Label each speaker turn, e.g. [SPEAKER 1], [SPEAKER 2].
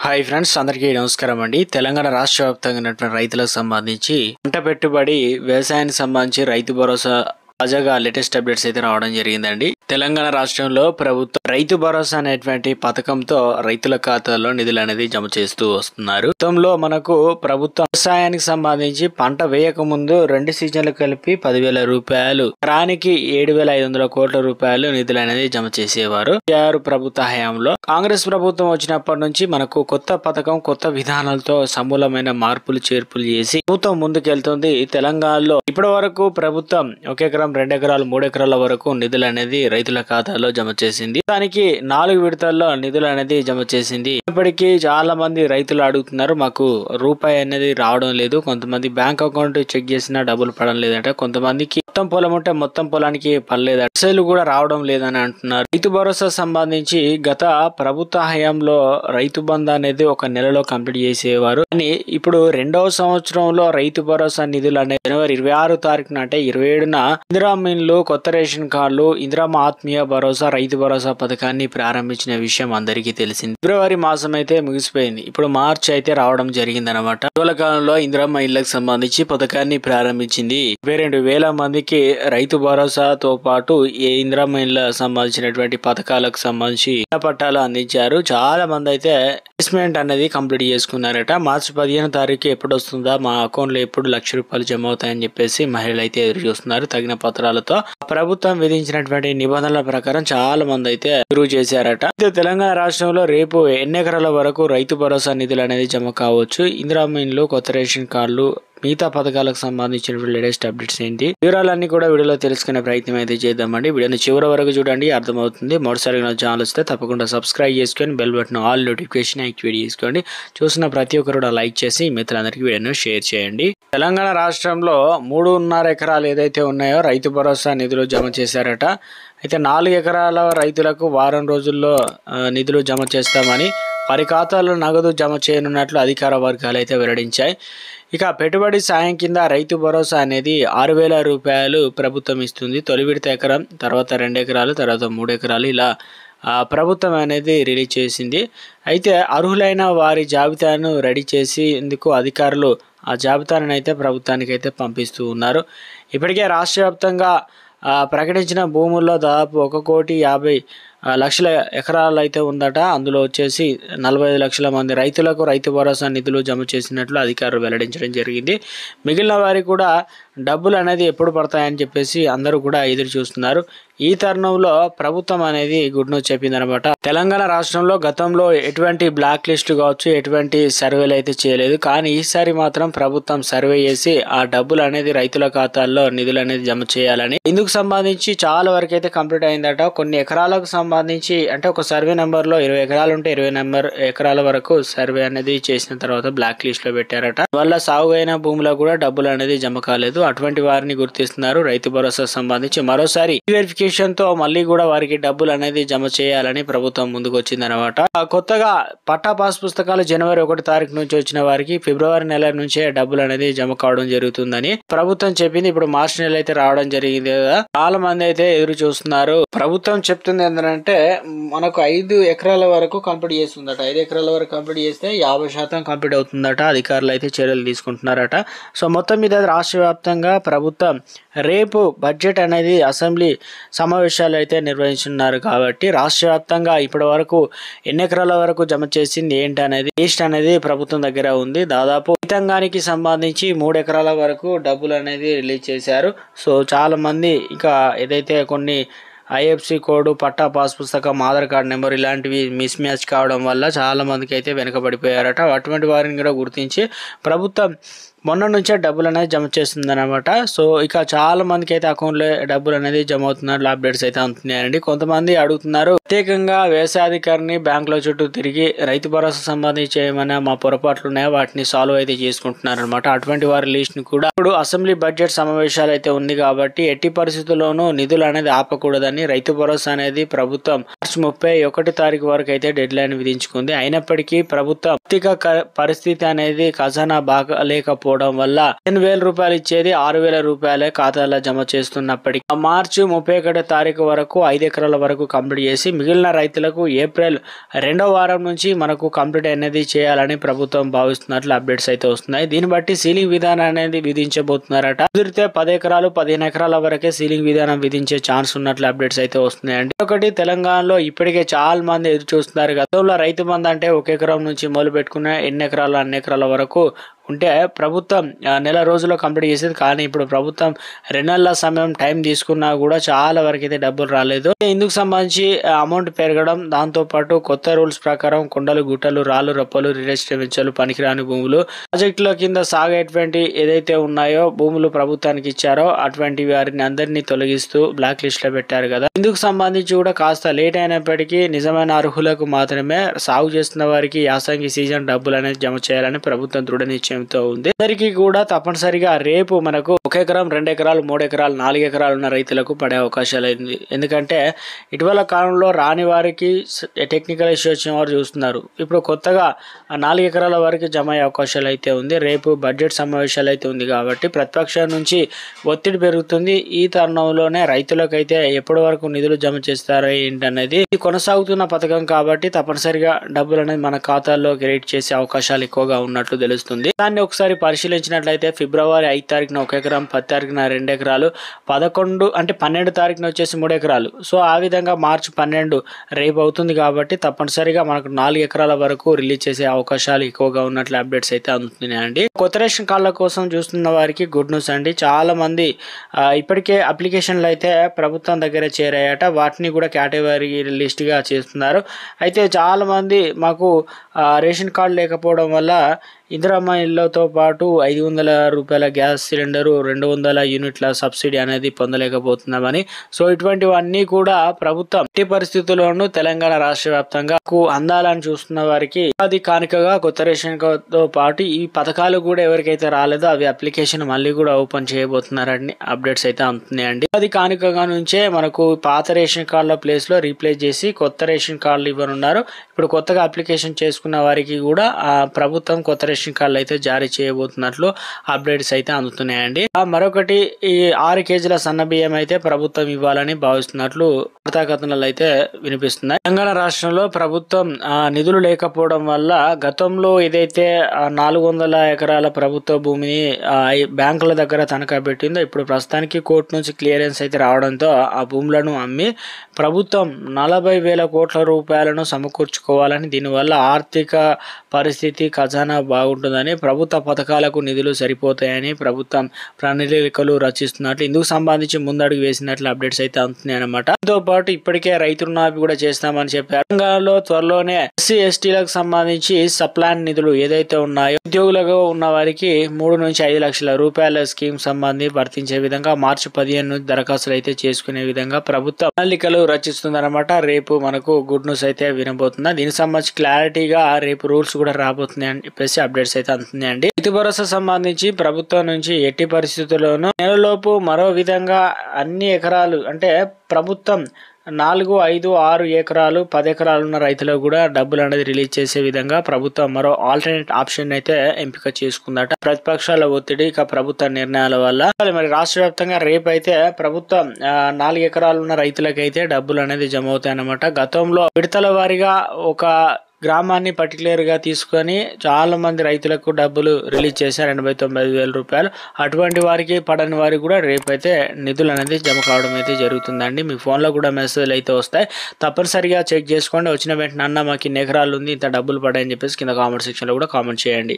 [SPEAKER 1] Hi friends, అందరికీ నమస్కారం అండి. తెలంగాణ రాష్ట్ర వ్యాప్తంగా ఉన్నటువంటి రైతులకు సంబంధించి పంట పెట్టుబడి వ్యవసాయానికి సంబంధించి రైతు భరోసా తాజాగా లేటెస్ట్ అప్డేట్స్ అయితే రావడం జరిగిందండి. తెలంగాణ రాష్ట్రంలో ప్రభుత్వం రైతు భరోసా అనేటువంటి పథకంతో రైతుల ఖాతాల్లో నిధులు అనేది జమ చేస్తూ వస్తున్నారు. గతంలో మనకు ప్రభుత్వం వ్యవసాయానికి సంబంధించి పంట వేయక ముందు 2 సీజన్లు కలిపి 10,000 రూపాయలు, ఎకరానికి 7,500 కోట్ల రూపాయలు నిధులు అనేది జమ చేసేవారు. ప్రభుత్వ హయాంలో కాంగ్రెస్ ప్రభుత్వం వచ్చినప్పటి నుంచి మనకు కొత్త పథకం, కొత్త విధానాలతో సమూలమైన మార్పులు చేర్పులు చేసి ప్రభుత్వం ముందుకెళ్తుంది. తెలంగాణలో ఇప్పటి వరకు ప్రభుత్వం 1 ఎకరం, 2 ఎకరాలు, 3 ఎకరాల వరకు నిధులు అనేది రైతుల ఖాతాలో జమ చేసింది. దానికి 4 విడతల్లో నిధులు అనేది జమ చేసింది. ఇప్పటికీ చాలా మంది రైతులు అడుగుతున్నారు, మాకు రూపాయి అనేది రావడం లేదు. కొంతమంది బ్యాంక్ అకౌంట్ చెక్ చేసినా డబ్బులు పడడం లేదంట. కొంతమందికి మొత్తం పొలం ఉంటే మొత్తం పొలానికి పడలేదు, అసలు కూడా రావడం లేదని అంటున్నారు. రైతు భరోసా సంబంధించి గత ప్రభుత్వ హయాంలో రైతు బంధు అనేది 1 నెలలో కంప్లీట్ చేసేవారు. కానీ ఇప్పుడు 2వ సంవత్సరంలో రైతు భరోసా నిధులు అనేది జనవరి 26 తారీఖున అంటే 27న ఇందిరా మిన్లు, కొత్త రేషన్ కార్డులు, ఇందిరామ ఆత్మీయ భరోసా, రైతు భరోసా పథకాన్ని ప్రారంభించిన విషయం అందరికీ తెలిసింది. ఫిబ్రవరి మాసం అయితే ముగిసిపోయింది. ఇప్పుడు మార్చి అయితే రావడం జరిగింది అనమాట. ఇటీవల కాలంలో ఇందిరామ ఇళ్లకు సంబంధించి పథకాన్ని ప్రారంభించింది. 22,000 మందికి రైతు భరోసాతో పాటు ఈ ఇందిరామ ఇళ్ల సంబంధించినటువంటి పథకాలకు సంబంధించి పట్టాలు అందించారు. చాలా మంది అయితే ఇన్వెస్ట్మెంట్ అనేది కంప్లీట్ చేసుకున్నారట. మార్చి 15 తారీఖు ఎప్పుడు వస్తుందా, మా అకౌంట్ లో ఎప్పుడు ₹1,00,000 జమ అవుతాయని చెప్పేసి మహిళలు అయితే ఎదురు చూస్తున్నారు. తగిన పత్రాలతో ప్రభుత్వం విధించినటువంటి నిబంధనల ప్రకారం చాలా మంది అయితే రుజువు చేశారట. తెలంగాణ రాష్ట్రంలో రేపు ఎన్ని ఎకరాల వరకు రైతు భరోసా నిధులు అనేది జమ కావచ్చు, ఇందిరామ ఇండ్లు, కొత్త రేషన్ కార్డులు, మిగతా పథకాలకు సంబంధించిన లేటెస్ట్ అప్డేట్స్ ఏంటి, వివరాలన్నీ కూడా వీడియోలో తెలుసుకునే ప్రయత్నం అయితే చేద్దామండి. వీడియోని చివరి వరకు చూడండి, అర్థమవుతుంది. మొదటిసారి నా ఛానల్ వస్తే తప్పకుండా సబ్స్క్రైబ్ చేసుకొని bell button all notification activate చేసుకోండి. చూసిన ప్రతి ఒక్కరు కూడా లైక్ చేసి మిత్రులందరికీ వీడియోను షేర్ చేయండి. తెలంగాణ రాష్ట్రంలో 3.5 ఎకరాలు ఏదైతే ఉన్నాయో రైతు భరోసా నిధులు జమ చేశారట. అయితే 4 ఎకరాల రైతులకు వారం రోజుల్లో నిధులు జమ చేస్తామని, వారి ఖాతాల్లో నగదు జమ చేయనున్నట్లు అధికార వర్గాలు అయితే వెల్లడించాయి. ఇక పెట్టుబడి సాయం కింద రైతు భరోసా అనేది 6,000 రూపాయలు ప్రభుత్వం ఇస్తుంది. తొలి విడత ఎకరం, తర్వాత 2 ఎకరాలు, తర్వాత 3 ఎకరాలు ఇలా ప్రభుత్వం అనేది రిలీజ్ చేసింది. అయితే అర్హులైన వారి జాబితాను రెడీ చేసి ఇందుకు అధికారులు ఆ జాబితాను అయితే ప్రభుత్వానికి అయితే పంపిస్తూ ఉన్నారు. ఇప్పటికే రాష్ట్ర వ్యాప్తంగా ప్రకటించిన భూముల్లో దాదాపు 1,50,00,000 ఎకరాలు అయితే ఉందట. అందులో వచ్చేసి 45 లక్షల మంది రైతులకు రైతు భరోసా నిధులు జమ చేసినట్లు అధికారులు వెల్లడించడం జరిగింది. మిగిలిన వారికి కూడా డబ్బులు అనేది ఎప్పుడు పడతాయని చెప్పేసి అందరూ కూడా ఎదురు చూస్తున్నారు. ఈ తరుణంలో ప్రభుత్వం అనేది గుడ్ న్యూస్ చెప్పిందనమాట. తెలంగాణ రాష్ట్రంలో గతంలో ఎటువంటి బ్లాక్ లిస్ట్ కావచ్చు, ఎటువంటి సర్వేలు అయితే చేయలేదు. కానీ ఈసారి మాత్రం ప్రభుత్వం సర్వే చేసి ఆ డబ్బులు అనేది రైతుల ఖాతాల్లో నిధులు అనేది జమ చేయాలని, ఇందుకు సంబంధించి చాలా వరకు అయితే కంప్లీట్ అయిందట. కొన్ని ఎకరాలకు సంబంధించి అంటే ఒక సర్వే నెంబర్ లో 20 ఎకరాలు ఉంటే 20 ఎకరాల వరకు సర్వే అనేది చేసిన తర్వాత బ్లాక్ లిస్ట్ లో పెట్టారట. వల్ల సాగు అయిన భూములకు కూడా డబ్బులు అనేది జమ కాలేదు. అటువంటి వారిని గుర్తిస్తున్నారు. రైతు భరోసా సంబంధించి మరోసారి వెరిఫికేషన్ తో మళ్ళీ కూడా వారికి డబ్బులు అనేది జమ చేయాలని ప్రభుత్వం ముందుకు వచ్చిందనమాట. కొత్తగా పట్టా పాస్ పుస్తకాలు జనవరి 1 తారీఖు నుంచి వచ్చిన వారికి ఫిబ్రవరి నెల నుంచే డబ్బులు అనేది జమ కావడం జరుగుతుందని ప్రభుత్వం చెప్పింది. ఇప్పుడు మార్చి నెల అయితే రావడం జరిగింది కదా. చాలా మంది అయితే ఎదురు చూస్తున్నారు. ప్రభుత్వం చెప్తుంది ఏంటంటే మనకు 5 ఎకరాల వరకు కంప్లీట్ చేస్తుందట. 5 ఎకరాల వరకు కంప్లీట్ చేస్తే 50% కంప్లీట్ అవుతుందట. అధికారులు అయితే చర్యలు తీసుకుంటున్నారట. సో మొత్తం మీద రాష్ట్ర వ్యాప్తంగా ప్రభుత్వం రేపు బడ్జెట్ అనేది అసెంబ్లీ సమావేశాలు అయితే నిర్వహించున్నారు. కాబట్టి రాష్ట్ర వ్యాప్తంగా ఇప్పటి వరకు ఎన్ని ఎకరాల వరకు జమ చేసింది ఏంటి అనేది లిస్ట్ అనేది ప్రభుత్వం దగ్గర ఉంది. దాదాపు రైతాంగానికి సంబంధించి 3 ఎకరాల వరకు డబ్బులు అనేది రిలీజ్ చేశారు. సో చాలా మంది ఇంకా ఏదైతే కొన్ని IFC కోడ్, పట్టా పాస్ పుస్తకం, ఆధార్ కార్డ్ నెంబర్ ఇలాంటివి మిస్ మ్యాచ్ కావడం వల్ల చాలా మందికి అయితే వెనుకబడిపోయారట. అటువంటి వారిని కూడా గుర్తించి ప్రభుత్వం మొన్న నుంచే డబ్బులు అనేది జమ చేస్తుంది అనమాట. సో ఇక చాలా మందికి అయితే అకౌంట్లో డబ్బులు అనేది జమ అవుతున్నారు. అప్డేట్స్ అయితే అందుతున్నాయండి. కొంతమంది అడుగుతున్నారు, ప్రత్యేకంగా వ్యవసాయాధికారిని బ్యాంకుల చుట్టూ తిరిగి రైతు భరోసా సంబంధించి ఏమైనా మా పొరపాట్లు ఉన్నాయో వాటిని సాల్వ్ అయితే చేసుకుంటున్నారు అనమాట. అటువంటి వారి లిస్ట్ ని కూడా ఇప్పుడు అసెంబ్లీ బడ్జెట్ సమావేశాలు అయితే ఉంది కాబట్టి ఎట్టి పరిస్థితుల్లోనూ నిధులు అనేది ఆపకూడదని రైతు భరోసా అనేది ప్రభుత్వం మార్చి 31 తారీఖు వరకు అయితే డెడ్ లైన్ విధించుకుంది. అయినప్పటికీ ప్రభుత్వం ఆర్థిక పరిస్థితి అనేది ఖజానా బాగా లేకపోతే లేకపోవడం వల్ల 10,000 రూపాయలు ఇచ్చేది 6,000 రూపాయలే ఖాతాలో జమ చేస్తున్నప్పటికీ మార్చి 31 తారీఖు వరకు 5 ఎకరాల వరకు కంప్లీట్ చేసి మిగిలిన రైతులకు ఏప్రిల్ 2వ వారం నుంచి మనకు కంప్లీట్ అనేది చేయాలని ప్రభుత్వం భావిస్తున్నట్లు అప్డేట్స్ అయితే వస్తున్నాయి. దీన్ని బట్టి సీలింగ్ విధానం అనేది విధించబోతున్నారట. కుదిరితే 10 ఎకరాలు 15 ఎకరాల వరకే సీలింగ్ విధానం విధించే ఛాన్స్ ఉన్నట్లు అప్డేట్స్ అయితే వస్తున్నాయండి. ఒకటి తెలంగాణలో ఇప్పటికే చాలా మంది ఎదురు చూస్తున్నారు. గతంలో రైతు బంధు అంటే 1 ఎకరం నుంచి మొదలు పెట్టుకున్న ఎన్ని ఎకరాలు అన్ని ఎకరాల వరకు ఉంటే ప్రభుత్వం నెల రోజుల్లో కంప్లీట్ చేసేది. కానీ ఇప్పుడు ప్రభుత్వం 2 నెలల సమయం టైం తీసుకున్నా కూడా చాలా వరకు అయితే డబ్బులు రాలేదు. ఇందుకు సంబంధించి అమౌంట్ పెరగడం, దాంతో పాటు కొత్త రూల్స్ ప్రకారం కొండలు గుట్టలు రాళ్ళు రప్పలు రియల్ ఎస్టేట్ వెంచర్లు పనికిరాని భూములు ప్రాజెక్టుల కింద సాగేటువంటి ఏదైతే ఉన్నాయో భూములు ప్రభుత్వానికి ఇచ్చారో అటువంటి వారిని అందరినీ తొలగిస్తూ బ్లాక్ లిస్ట్ లో పెట్టారు కదా. ఇందుకు సంబంధించి కూడా కాస్త లేట్ అయినప్పటికీ నిజమైన అర్హులకు మాత్రమే సాగు చేస్తున్న వారికి యాసంగి సీజన్ డబ్బులు అనేది జమ చేయాలని ప్రభుత్వం దృఢ నిశ్చయంతో ఉంది. అందరికీ కూడా తప్పనిసరిగా రేపు మనకు 1 ఎకరం 2 ఎకరాలు 3 ఎకరాలు 4 ఎకరాలు ఉన్న రైతులకు పడే అవకాశాలు ఉంది. ఎందుకంటే ఇటీవల కాలంలో రాని వారికి టెక్నికల్ ఇష్యూ వచ్చిన వారు చూస్తున్నారు. ఇప్పుడు కొత్తగా 4 ఎకరాల వరకు జమ అయ్యే అవకాశాలు అయితే ఉంది. రేపు బడ్జెట్ సమావేశాలు అయితే ఉంది కాబట్టి ప్రతిపక్షం నుంచి ఒత్తిడి పెరుగుతుంది. ఈ తరుణంలోనే రైతులకైతే ఎప్పటి వరకు నిధులు జమ చేస్తారో ఏంటనేది ఇది కొనసాగుతున్న పథకం కాబట్టి తప్పనిసరిగా డబ్బులు అనేది మన ఖాతాల్లో క్రెడిట్ చేసే అవకాశాలు ఎక్కువగా ఉన్నట్లు తెలుస్తుంది. దాన్ని ఒకసారి పరిశీలించినట్లయితే ఫిబ్రవరి 5 తారీఖున 1 ఎకరం, 10 తారీఖున 2 ఎకరాలు, 12 తారీఖున వచ్చేసి 3 ఎకరాలు. సో ఆ విధంగా మార్చి 12 రేపు అవుతుంది కాబట్టి తప్పనిసరిగా మనకు 4 ఎకరాల వరకు రిలీజ్ చేసే అవకాశాలు ఎక్కువగా ఉన్నట్లు అప్డేట్స్ అయితే అందుతున్నాయండి. కొత్త రేషన్ కార్డుల కోసం చూస్తున్న వారికి గుడ్ న్యూస్ అండి. చాలా మంది ఇప్పటికే అప్లికేషన్లు అయితే ప్రభుత్వం దగ్గర చేరాయట. వాటిని కూడా కేటగిరీ లిస్ట్ గా చేస్తున్నారు. అయితే చాలా మంది మాకు రేషన్ కార్డు లేకపోవడం వల్ల ఇందిరమ్మ ఇళ్లతో పాటు 500 రూపాయల గ్యాస్ సిలిండరు 200 యూనిట్ల సబ్సిడీ అనేది పొందలేకపోతున్నామని, సో ఇటువంటివన్నీ కూడా ప్రభుత్వం ఎట్టి పరిస్థితుల్లోనూ తెలంగాణ రాష్ట్ర వ్యాప్తంగా అందాలని చూస్తున్న వారికి అది కానుకగా కొత్త రేషన్ తో పాటు ఈ పథకాలు కూడా ఎవరికైతే రాలేదో అవి అప్లికేషన్ మళ్ళీ కూడా ఓపెన్ చేయబోతున్నారని అప్డేట్స్ అయితే అందుతున్నాయండి. అది కానుకగా నుంచే మనకు పాత రేషన్ కార్డుల ప్లేస్ లో రీప్లేస్ చేసి కొత్త రేషన్ కార్డులు ఇవ్వనున్నారు. ఇప్పుడు కొత్తగా అప్లికేషన్ చేసుకున్న వారికి కూడా ప్రభుత్వం కొత్త రేషన్ కార్డులు అయితే జారీ చేయబోతున్నట్లు అప్డేట్స్ అయితే అందుతున్నాయండి. మరొకటి ఈ 6 కేజీల సన్న బియ్యం అయితే ప్రభుత్వం ఇవ్వాలని భావిస్తున్నట్లు వార్తాకథనాలు అయితే వినిపిస్తున్నాయి. తెలంగాణ రాష్ట్రంలో ప్రభుత్వం నిధులు లేకపోవడం వల్ల గతంలో ఏదైతే 400 ఎకరాల ప్రభుత్వ భూమిని బ్యాంకుల దగ్గర తనఖా పెట్టిందో ఇప్పుడు ప్రస్తుతానికి కోర్టు నుంచి క్లియరెన్స్ అయితే రావడంతో ఆ భూములను అమ్మి ప్రభుత్వం 40,000 కోట్ల రూపాయలను సమకూర్చుకోవాలని, దీనివల్ల ఆర్థిక పరిస్థితి ఖజానా బాగుంటుందని, ప్రభుత్వ పథకాలకు నిధులు సరిపోతాయని ప్రభుత్వం ప్రణాళికలు రచిస్తున్నట్లు ఇందుకు సంబంధించి ముందడుగు వేసినట్లు అప్డేట్స్ అయితే అందుతున్నాయి అన్నమాట. దీంతో పాటు ఇప్పటికే రైతు రుణమాఫీ కూడా చేస్తామని చెప్పారు. తెలంగాణలో త్వరలోనే ఎస్సీ ఎస్టీలకు సంబంధించి సప్లాన్ నిధులు ఏదైతే ఉన్నాయో ఉద్యోగులుగా ఉన్న వారికి 3 నుంచి 5 లక్షల రూపాయల స్కీమ్ సంబంధించి వర్తించే విధంగా మార్చి 15 నుంచి దరఖాస్తులు అయితే చేసుకునే విధంగా ప్రభుత్వం ప్రణాళికలు రచిస్తుందన్నమాట. రేపు మనకు గుడ్ న్యూస్ అయితే వినబోతుందా. దీనికి సంబంధించి క్లారిటీగా రేపు రూల్స్ కూడా రాబోతున్నాయి అని చెప్పేసి అప్డేట్స్ అయితే అందుతున్నాయండి. రైతు భరోసా సంబంధించి ప్రభుత్వం నుంచి ఎట్టి పరిస్థితుల్లోనూ నెలలోపు మరో విధంగా అన్ని ఎకరాలు అంటే ప్రభుత్వం 4, 5, 6 ఎకరాలు 10 ఎకరాలు ఉన్న రైతులకు కూడా డబ్బులు అనేది రిలీజ్ చేసే విధంగా ప్రభుత్వం మరో ఆల్టర్నేట్ ఆప్షన్ అయితే ఎంపిక చేసుకుందట. ప్రతిపక్షాల ఒత్తిడి ఇక ప్రభుత్వ నిర్ణయాల వల్ల మరి రాష్ట్ర వ్యాప్తంగా రేపు అయితే ప్రభుత్వం 4 ఎకరాలు ఉన్న రైతులకైతే డబ్బులు అనేది జమ అవుతాయి అన్నమాట. గతంలో విడతల వారీగా ఒక గ్రామాన్ని పర్టికులర్ గా తీసుకొని చాలా మంది రైతులకు డబ్బులు రిలీజ్ చేశారు 89,000 రూపాయలు. అటువంటి వారికి పడని వారికి కూడా రేపైతే నిధులు అనేది జమ కావడం అయితే జరుగుతుందండి. మీ ఫోన్ లో కూడా మెసేజ్లు అయితే వస్తాయి, తప్పనిసరిగా చెక్ చేసుకోండి. వచ్చిన వెంటనే అన్న మాకు ఇన్ని ఎకరాలు ఉంది ఇంత డబ్బులు పడాయని చెప్పేసి కింద కామెంట్ సెక్షన్ లో కూడా కామెంట్ చేయండి.